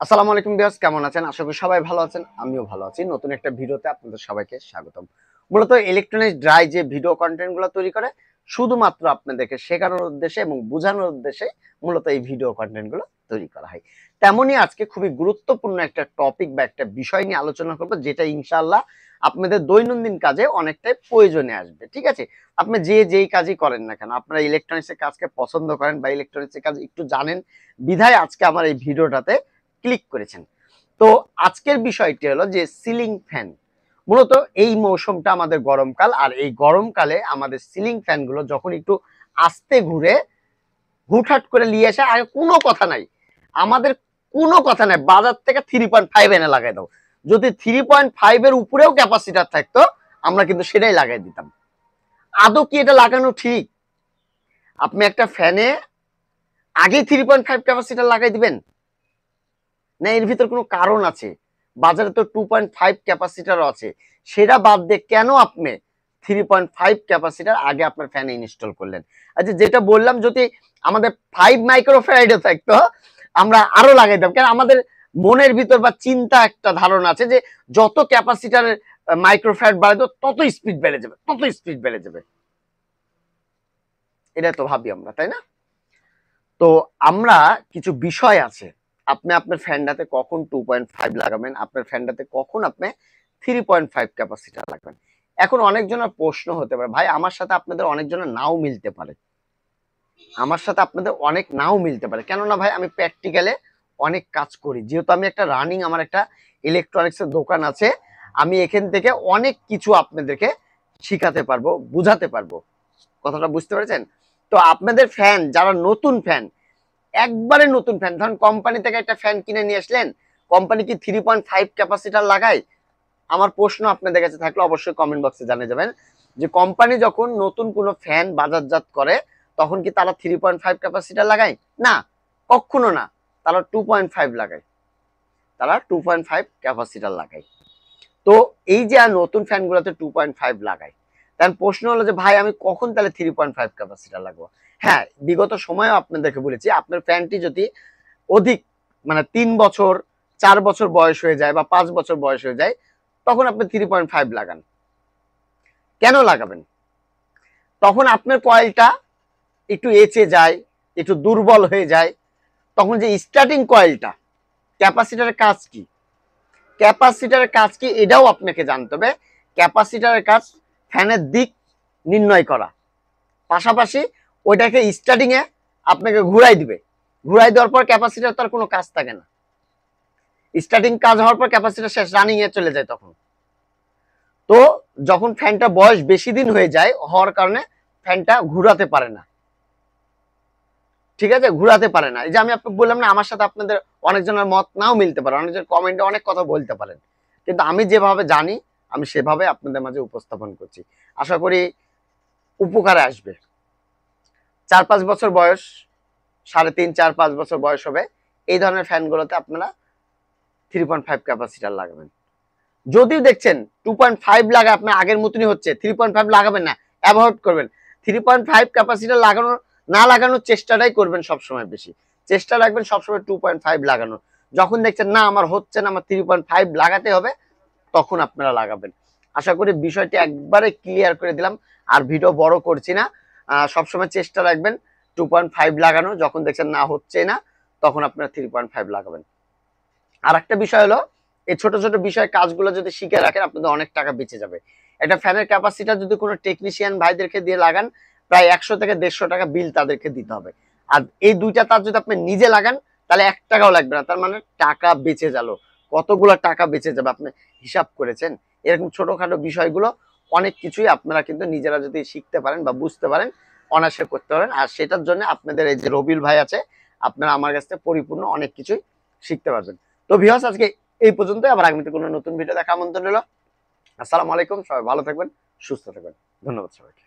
আসসালামু আলাইকুম ভিউয়ার্স, কেমন আছেন? আশা করি সবাই ভালো আছেন। আমিও ভালো আছি। নতুন একটা ভিডিওতে আপনাদের সবাইকে স্বাগতম। মূলত ইলেকট্রনিক্স ড্রাই যে ভিডিও কন্টেন্ট গুলো তৈরি করে শুধুমাত্র আপনাদেরকে শেখানোর উদ্দেশ্যে এবং বোঝানোর উদ্দেশ্যে মূলত এই ভিডিও কন্টেন্ট গুলো তৈরি করা হয়। তেমনই আজকে খুবই গুরুত্বপূর্ণ একটা টপিক বা একটা বিষয় নিয়ে আলোচনা করব, যেটা ইনশাআল্লাহ আপনাদের দৈনন্দিন কাজে অনেকটাই প্রয়োজনে আসবে। ঠিক আছে? আপনি যেই কাজই করেন না কেন, আপনারা ইলেকট্রনিক্স এর কাজকে পছন্দ করেন বা ইলেকট্রনিক্স এর কাজ একটু জানেন বিধায় আজকে আমার এই ভিডিওটাতে ক্লিক করেছেন। তো আজকের বিষয়টি হলো যে সিলিং ফ্যান। মূলত এই মৌসুমটা আমাদের গরমকাল, আর এই গরমকালে আমাদের সিলিং ফ্যান গুলো যখন একটু আস্তে ঘুরে হুটহাট করে নিয়ে আসে, আর কোনো কথা নাই, আমাদের কোনো কথা নাই, বাজার থেকে 3.5 এনে লাগাই দাও। যদি 3.5 এর উপরেও ক্যাপাসিটার থাকতো আমরা কিন্তু সেটাই লাগাই দিতাম। আদৌ কি এটা লাগানো ঠিক? আপনি একটা ফ্যানে আগে 3.5 ক্যাপাসিটার লাগাই দিবেন, না এর ভিতর কোনো কারণ আছে? বাজারে তো 2.5 ক্যাপাসিটার আছে, সেটা বাদ দিয়ে কেন আপনি 3.5 ক্যাপাসিটার আগে আপনার ফ্যানে ইনস্টল করলেন? আচ্ছা, যেটা বললাম, যদি আমাদের 5 মাইক্রোফ্যারাডও থাকতো আমরা আরো লাগাইতাম। কেন আমাদের মনের ভিতর বা চিন্তা একটা ধারণা আছে যে যত ক্যাপাসিটারের মাইক্রোফ্যারাড বাড়াবে তত স্পিড বেড়ে যাবে, তত স্পিড বেড়ে যাবে। এটা তো ভাবি আমরা, তাই না? তো আমরা কিছু বিষয় আছে, আপনি আপনার ফ্যানটাতে কখন 2.5 লাগাবেন, আপনার ফ্যানটাতে কখন আপনি 3.5 ক্যাপাসিটার লাগাবেন। এখন অনেকজনের প্রশ্ন হতে পারে, ভাই আমার সাথে আপনাদের অনেকজনের নাও মিলতে পারে, আমার সাথে আপনাদের অনেক নাও মিলতে পারে। কেননা ভাই আমি প্র্যাকটিক্যালে অনেক কাজ করি, যেহেতু আমি একটা রানিং, আমার একটা ইলেকট্রনিক্স এর দোকান আছে, আমি এখান থেকে অনেক কিছু আপনাদেরকে শিখাতে পারবো, বুঝাতে পারবো। কথাটা বুঝতে পেরেছেন? তো আপনাদের ফ্যান যারা নতুন ফ্যান, একবারে নতুন ফ্যান, ধরুন কোম্পানি থেকে একটা ফ্যান কিনে নিয়ে আসলেন, কোম্পানি কি 3.5 ক্যাপাসিটার লাগায়? আমার প্রশ্ন আপনাদের কাছে থাকলে অবশ্যই কমেন্ট বক্সে জানিয়ে যাবেন যে কোম্পানি যখন নতুন কোনো ফ্যান বাজারজাত করে তখন কি তারা 3.5 ক্যাপাসিটার লাগায়? না, কখনো না। তারা 2.5 লাগায়, তারা 2.5 ক্যাপাসিটার লাগায়। তো এই যে আর নতুন ফ্যানগুলোতে 2.5 লাগায়, তার প্রশ্ন হলো যে ভাই আমি কখন তাহলে 3.5 ক্যাপাসিটার লাগবো? হ্যাঁ, বিগত সময়েও আপনাদেরকে বলেছি, আপনার ফ্যানটি যদি অধিক, মানে 3 বছর 4 বছর বয়স হয়ে যায় বা 5 বছর বয়স হয়ে যায়, তখন আপনি 3.5 লাগান। কেন লাগাবেন? তখন আপনার কয়েলটা একটু এঁচে যায়, একটু দুর্বল হয়ে যায়। তখন যে স্টার্টিং কয়েলটা, ক্যাপাসিটারের কাজ কি, ক্যাপাসিটারের কাজ কি এটাও আপনাকে জানতে হবে। ক্যাপাসিটারের কাজ ফ্যানের দিক নির্ণয় করা, পাশাপাশি ওইটাকে স্টার্টিং এ আপনাকে ঘুরাই দিবে, ঘুরাই দেওয়ার পর ক্যাপাসিটার তার কোনো কাজ থাকে না। স্টার্টিং কাজ হওয়ার পর ক্যাপাসিটার শেষ, রানিং এ চলে যায় তখন। তো যখন ফ্যানটা বয়স বেশি দিন হয়ে যায় হওয়ার কারণে ফ্যানটা ঘুরাতে পারে না। ঠিক আছে, ঘুরাতে পারে না। এই যে আমি আপনাকে বললাম না, আমার সাথে আপনাদের অনেকজনের মত নাও মিলতে পারে, অনেকজন কমেন্টে অনেক কথা বলতে পারেন, কিন্তু আমি যেভাবে জানি আমি সেভাবে আপনাদের মাঝে উপস্থাপন করছি। আশা করি উপকারে আসবে। 4-5 বছর বয়স, 3.5, 4-5 বছর বয়স হবে, এই ধরনের ফ্যানগুলোতে আপনারা 3.5 ক্যাপাসিটার লাগাবেন। যদিও দেখছেন 2.5 লাগায় আপনার আগের মতনই হচ্ছে, 3.5 লাগাবেন না, অ্যাভয়েড করবেন। 3.5 ক্যাপাসিটার লাগানোর, না লাগানোর চেষ্টাটাই করবেন সবসময় বেশি। চেষ্টা রাখবেন সবসময় 2.5 লাগানোর। যখন দেখছেন না আমার হচ্ছে না, আমার 3.5 লাগাতে হবে, তখন আপনারা লাগাবেন। আশা করি বিষয়টি একবারে ক্লিয়ার করে দিলাম, আর ভিডিও বড় করছি না। সবসময় চেষ্টা রাখবেন 2.5 লাগানো, যখন দেখছেন না হচ্ছে না তখন আপনারা 3.5 লাগাবেন। আর একটা বিষয় হলো, এই ছোট ছোট বিষয় কাজগুলো যদি শিখে রাখেন আপনাদের অনেক টাকা বেঁচে যাবে। একটা ফ্যানের ক্যাপাসিটার যদি কোনো টেকনিশিয়ান ভাইদেরকে দিয়ে লাগান, প্রায় 100 থেকে 150 টাকা বিল তাদেরকে দিতে হবে। আর এই দুইটা তার যদি আপনি নিজে লাগান তাহলে 1 টাকাও লাগবে না, তার মানে টাকা বেঁচে গেল। কতগুলো টাকা বেঁচে যাবে আপনি হিসাব করেছেন? এরকম ছোটখাটো বিষয়গুলো অনেক কিছুই আপনারা কিন্তু নিজেরা যদি শিখতে পারেন বা বুঝতে পারেন, অনায়াসে করতে পারেন। আর সেটার জন্য আপনাদের এই যে রবিউল ভাই আছে, আপনারা আমার কাছ থেকে পরিপূর্ণ অনেক কিছুই শিখতে পারবেন। তো ভিউয়ার্স, আজকে এই পর্যন্ত, আবার আগামীতে কোনো নতুন ভিডিও দেখা আমন্ত্রণ রইল। আসসালামু আলাইকুম, সবাই ভালো থাকবেন, সুস্থ থাকবেন। ধন্যবাদ সবাইকে।